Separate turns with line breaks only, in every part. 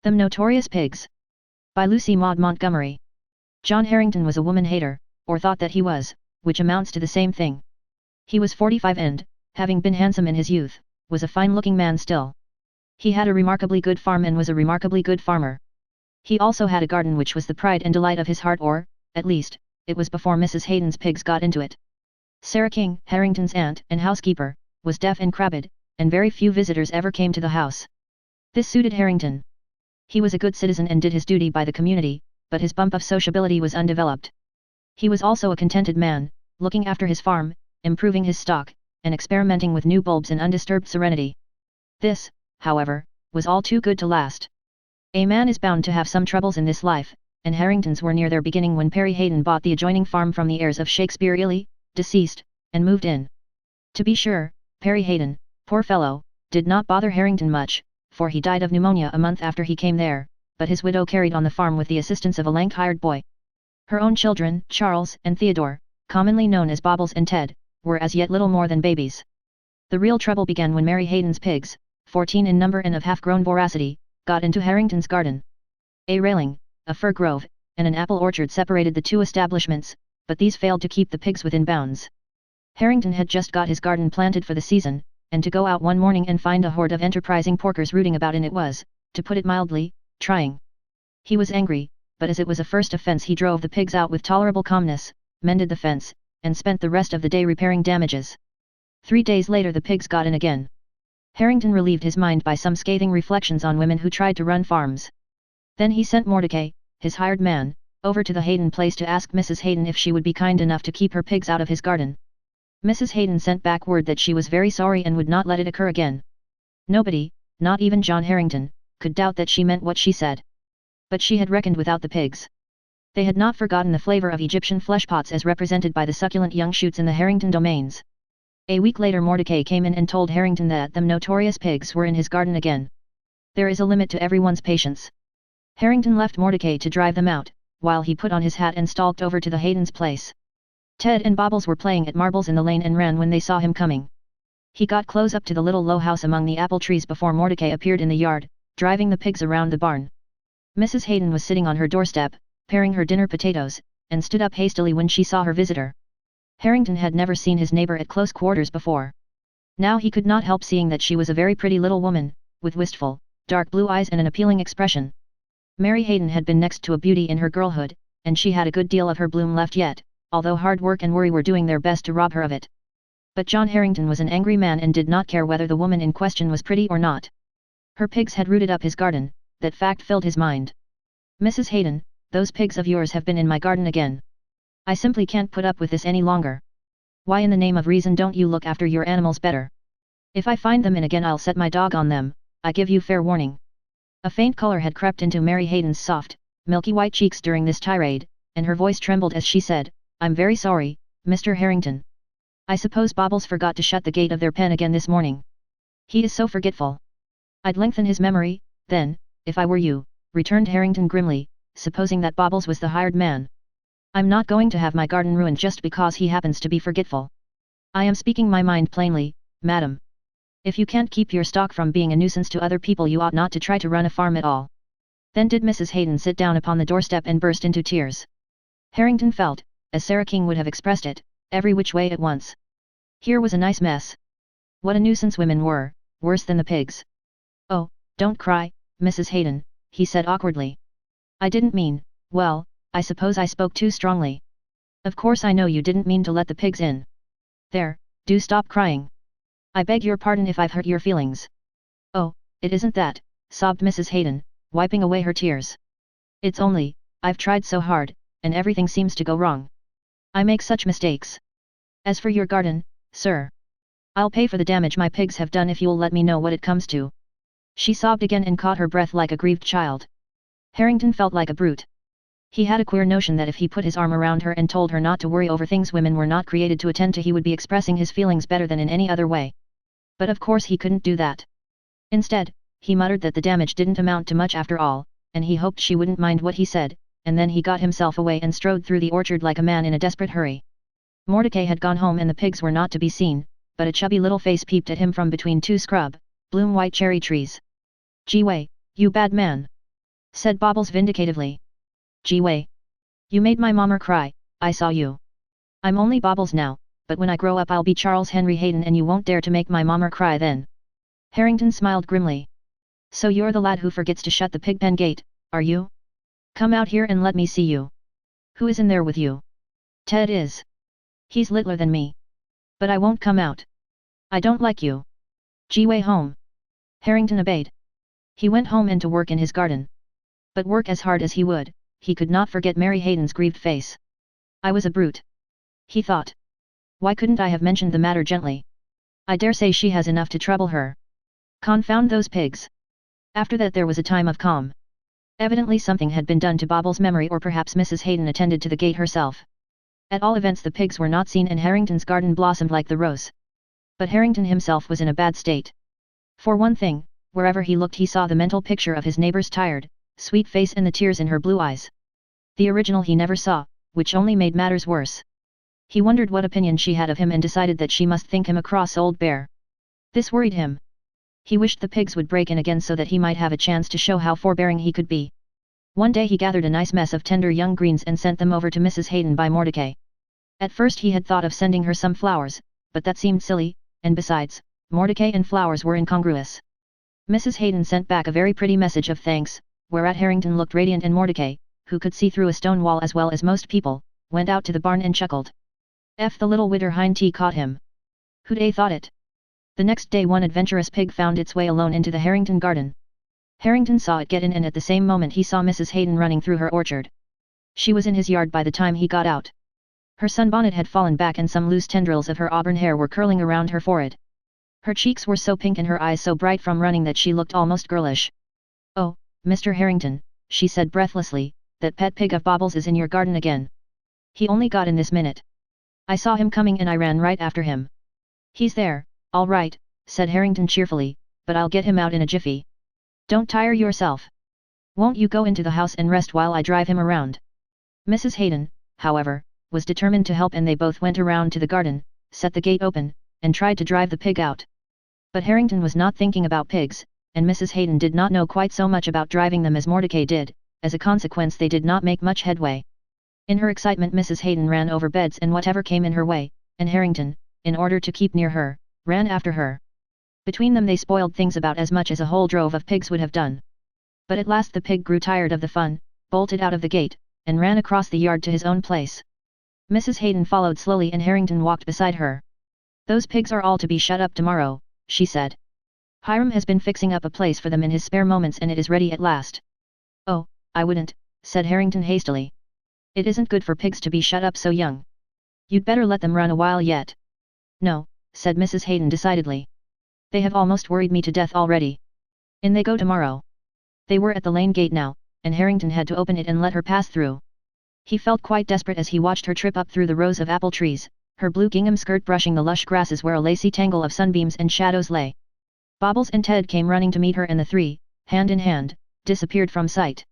Them Notorious Pigs. By Lucy Maud Montgomery. John Harrington was a woman-hater, or thought that he was, which amounts to the same thing. He was 45 and, having been handsome in his youth, was a fine-looking man still. He had a remarkably good farm and was a remarkably good farmer. He also had a garden which was the pride and delight of his heart, or, at least, it was before Mrs. Hayden's pigs got into it. Sarah King, Harrington's aunt and housekeeper, was deaf and crabbed, and very few visitors ever came to the house. This suited Harrington. He was a good citizen and did his duty by the community, but his bump of sociability was undeveloped. He was also a contented man, looking after his farm, improving his stock, and experimenting with new bulbs in undisturbed serenity. This, however, was all too good to last. A man is bound to have some troubles in this life, and Harrington's were near their beginning when Perry Hayden bought the adjoining farm from the heirs of Shakespeare Ely, deceased, and moved in. To be sure, Perry Hayden, poor fellow, did not bother Harrington much, for he died of pneumonia a month after he came there, but his widow carried on the farm with the assistance of a lank hired boy. Her own children, Charles and Theodore, commonly known as Bobbles and Ted, were as yet little more than babies. The real trouble began when Mary Hayden's pigs, 14 in number and of half-grown voracity, got into Harrington's garden. A railing, a fir grove, and an apple orchard separated the two establishments, but these failed to keep the pigs within bounds. Harrington had just got his garden planted for the season, and to go out one morning and find a horde of enterprising porkers rooting about in it was, to put it mildly, trying. He was angry, but as it was a first offense he drove the pigs out with tolerable calmness, mended the fence, and spent the rest of the day repairing damages. 3 days later the pigs got in again. Harrington relieved his mind by some scathing reflections on women who tried to run farms. Then he sent Mordecai, his hired man, over to the Hayden place to ask Mrs. Hayden if she would be kind enough to keep her pigs out of his garden. Mrs. Hayden sent back word that she was very sorry and would not let it occur again. Nobody, not even John Harrington, could doubt that she meant what she said. But she had reckoned without the pigs. They had not forgotten the flavor of Egyptian fleshpots as represented by the succulent young shoots in the Harrington domains. A week later Mordecai came in and told Harrington that them Notorious Pigs were in his garden again. There is a limit to everyone's patience. Harrington left Mordecai to drive them out, while he put on his hat and stalked over to the Hayden's place. Ted and Bobbles were playing at marbles in the lane and ran when they saw him coming. He got close up to the little low house among the apple trees before Mordecai appeared in the yard, driving the pigs around the barn. Mrs. Hayden was sitting on her doorstep, paring her dinner potatoes, and stood up hastily when she saw her visitor. Harrington had never seen his neighbor at close quarters before. Now he could not help seeing that she was a very pretty little woman, with wistful, dark blue eyes and an appealing expression. Mary Hayden had been next to a beauty in her girlhood, and she had a good deal of her bloom left yet, although hard work and worry were doing their best to rob her of it. But John Harrington was an angry man and did not care whether the woman in question was pretty or not. Her pigs had rooted up his garden, that fact filled his mind. Mrs. Hayden, those pigs of yours have been in my garden again. I simply can't put up with this any longer. Why in the name of reason don't you look after your animals better? If I find them in again I'll set my dog on them, I give you fair warning. A faint color had crept into Mary Hayden's soft, milky white cheeks during this tirade, and her voice trembled as she said, I'm very sorry, Mr. Harrington. I suppose Bobbles forgot to shut the gate of their pen again this morning. He is so forgetful. I'd lengthen his memory, then, if I were you, returned Harrington grimly, supposing that Bobbles was the hired man. I'm not going to have my garden ruined just because he happens to be forgetful. I am speaking my mind plainly, madam. If you can't keep your stock from being a nuisance to other people you ought not to try to run a farm at all. Then did Mrs. Hayden sit down upon the doorstep and burst into tears. Harrington felt, as Sarah King would have expressed it, every which way at once. Here was a nice mess. What a nuisance women were, worse than the pigs. Oh, don't cry, Mrs. Hayden, he said awkwardly. I didn't mean, well, I suppose I spoke too strongly. Of course I know you didn't mean to let the pigs in. There, do stop crying. I beg your pardon if I've hurt your feelings. Oh, it isn't that, sobbed Mrs. Hayden, wiping away her tears. It's only, I've tried so hard, and everything seems to go wrong. I make such mistakes. As for your garden, sir, I'll pay for the damage my pigs have done if you'll let me know what it comes to. She sobbed again and caught her breath like a grieved child. Harrington felt like a brute. He had a queer notion that if he put his arm around her and told her not to worry over things women were not created to attend to he would be expressing his feelings better than in any other way. But of course he couldn't do that. Instead, he muttered that the damage didn't amount to much after all, and he hoped she wouldn't mind what he said, and then he got himself away and strode through the orchard like a man in a desperate hurry. Mordecai had gone home and the pigs were not to be seen, but a chubby little face peeped at him from between two scrub, bloom white cherry trees. Gee way, you bad man. said Bobbles vindicatively. Gee Wei. You made my mommer cry, I saw you. I'm only Bobbles now, but when I grow up I'll be Charles Henry Hayden and you won't dare to make my mommer cry then. Harrington smiled grimly. So you're the lad who forgets to shut the pigpen gate, are you? Come out here and let me see you. Who is in there with you? Ted is. He's littler than me. But I won't come out. I don't like you. Gee Wei home. Harrington obeyed. He went home and to work in his garden. But work as hard as he would, he could not forget Mary Hayden's grieved face. I was a brute. He thought. Why couldn't I have mentioned the matter gently? I dare say she has enough to trouble her. Confound those pigs. After that there was a time of calm. Evidently something had been done to Bobbles' memory, or perhaps Mrs. Hayden attended to the gate herself. At all events the pigs were not seen and Harrington's garden blossomed like the rose. But Harrington himself was in a bad state. For one thing, wherever he looked he saw the mental picture of his neighbor's tired, sweet face and the tears in her blue eyes. The original he never saw, which only made matters worse. He wondered what opinion she had of him and decided that she must think him a cross old bear. This worried him. He wished the pigs would break in again so that he might have a chance to show how forbearing he could be. One day he gathered a nice mess of tender young greens and sent them over to Mrs. Hayden by Mordecai. At first he had thought of sending her some flowers, but that seemed silly, and besides, Mordecai and flowers were incongruous. Mrs. Hayden sent back a very pretty message of thanks, whereat Harrington looked radiant and Mordecai, who could see through a stone wall as well as most people, went out to the barn and chuckled. The little widder hind tea caught him. Who'd a thought it? The next day one adventurous pig found its way alone into the Harrington garden. Harrington saw it get in and at the same moment he saw Mrs. Hayden running through her orchard. She was in his yard by the time he got out. Her sunbonnet had fallen back and some loose tendrils of her auburn hair were curling around her forehead. Her cheeks were so pink and her eyes so bright from running that she looked almost girlish. Oh, Mr. Harrington, she said breathlessly, that pet pig of Bobbles is in your garden again. He only got in this minute. I saw him coming and I ran right after him. He's there, all right, said Harrington cheerfully, but I'll get him out in a jiffy. Don't tire yourself. Won't you go into the house and rest while I drive him around? Mrs. Hayden, however, was determined to help and they both went around to the garden, set the gate open, and tried to drive the pig out. But Harrington was not thinking about pigs, and Mrs. Hayden did not know quite so much about driving them as Mordecai did, as a consequence they did not make much headway. In her excitement Mrs. Hayden ran over beds and whatever came in her way, and Harrington, in order to keep near her, ran after her. Between them they spoiled things about as much as a whole drove of pigs would have done. But at last the pig grew tired of the fun, bolted out of the gate, and ran across the yard to his own place. Mrs. Hayden followed slowly and Harrington walked beside her. Those pigs are all to be shut up tomorrow, she said. Hiram has been fixing up a place for them in his spare moments and it is ready at last. Oh, I wouldn't, said Harrington hastily. It isn't good for pigs to be shut up so young. You'd better let them run a while yet. No, said Mrs. Hayden decidedly. They have almost worried me to death already. In they go tomorrow. They were at the lane gate now, and Harrington had to open it and let her pass through. He felt quite desperate as he watched her trip up through the rows of apple trees, her blue gingham skirt brushing the lush grasses where a lacy tangle of sunbeams and shadows lay. Bobbles and Ted came running to meet her and the three, hand in hand, disappeared from sight.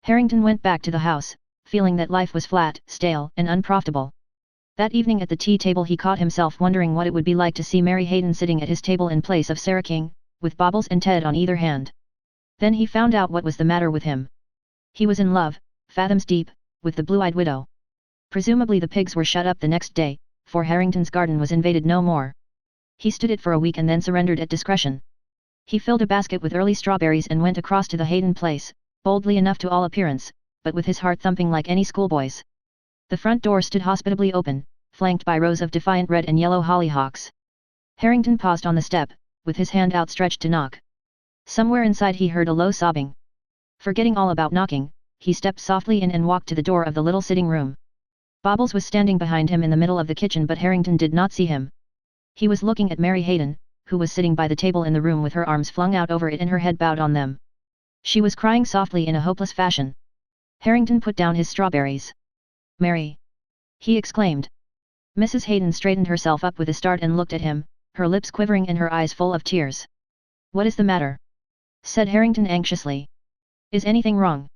Harrington went back to the house, feeling that life was flat, stale, and unprofitable. That evening at the tea table he caught himself wondering what it would be like to see Mary Hayden sitting at his table in place of Sarah King, with Bobbles and Ted on either hand. Then he found out what was the matter with him. He was in love, fathoms deep, with the blue-eyed widow. Presumably the pigs were shut up the next day, for Harrington's garden was invaded no more. He stood it for a week and then surrendered at discretion. He filled a basket with early strawberries and went across to the Hayden place, boldly enough to all appearance, but with his heart thumping like any schoolboy's. The front door stood hospitably open, flanked by rows of defiant red and yellow hollyhocks. Harrington paused on the step, with his hand outstretched to knock. Somewhere inside he heard a low sobbing. Forgetting all about knocking, he stepped softly in and walked to the door of the little sitting room. Bobbles was standing behind him in the middle of the kitchen but Harrington did not see him. He was looking at Mary Hayden, who was sitting by the table in the room with her arms flung out over it and her head bowed on them. She was crying softly in a hopeless fashion. Harrington put down his strawberries. Mary! He exclaimed. Mrs. Hayden straightened herself up with a start and looked at him, her lips quivering and her eyes full of tears. What is the matter? Said Harrington anxiously. Is anything wrong?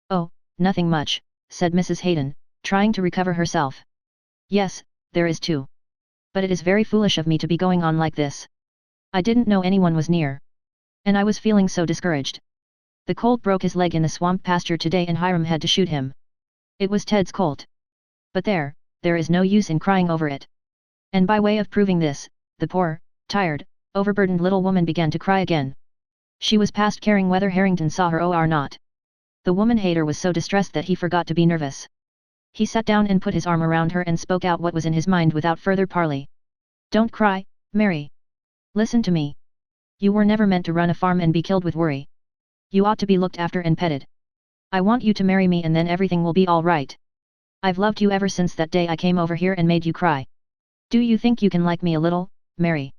Oh, nothing much, said Mrs. Hayden, trying to recover herself. Yes, there is too. But it is very foolish of me to be going on like this. I didn't know anyone was near. And I was feeling so discouraged. The colt broke his leg in the swamp pasture today and Hiram had to shoot him. It was Ted's colt. But there is no use in crying over it. And by way of proving this, the poor, tired, overburdened little woman began to cry again. She was past caring whether Harrington saw her or not. The woman-hater was so distressed that he forgot to be nervous. He sat down and put his arm around her and spoke out what was in his mind without further parley. Don't cry, Mary. Listen to me. You were never meant to run a farm and be killed with worry. You ought to be looked after and petted. I want you to marry me and then everything will be all right. I've loved you ever since that day I came over here and made you cry. Do you think you can like me a little, Mary?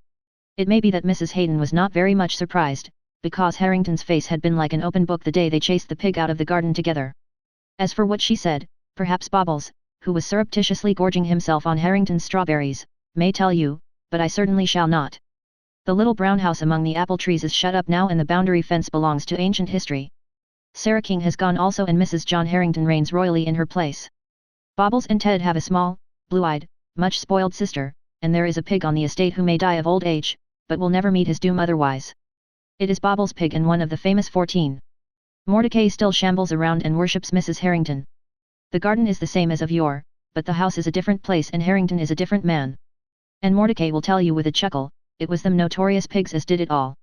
It may be that Mrs. Hayden was not very much surprised, because Harrington's face had been like an open book the day they chased the pig out of the garden together. As for what she said, perhaps Bobbles, who was surreptitiously gorging himself on Harrington's strawberries, may tell you, but I certainly shall not. The little brown house among the apple trees is shut up now and the boundary fence belongs to ancient history. Sarah King has gone also and Mrs. John Harrington reigns royally in her place. Bobbles and Ted have a small, blue-eyed, much spoiled sister, and there is a pig on the estate who may die of old age, but will never meet his doom otherwise. It is Bobbles' pig and one of the famous 14. Mordecai still shambles around and worships Mrs. Harrington. The garden is the same as of yore, but the house is a different place and Harrington is a different man. And Mordecai will tell you with a chuckle, it was them notorious pigs as did it all.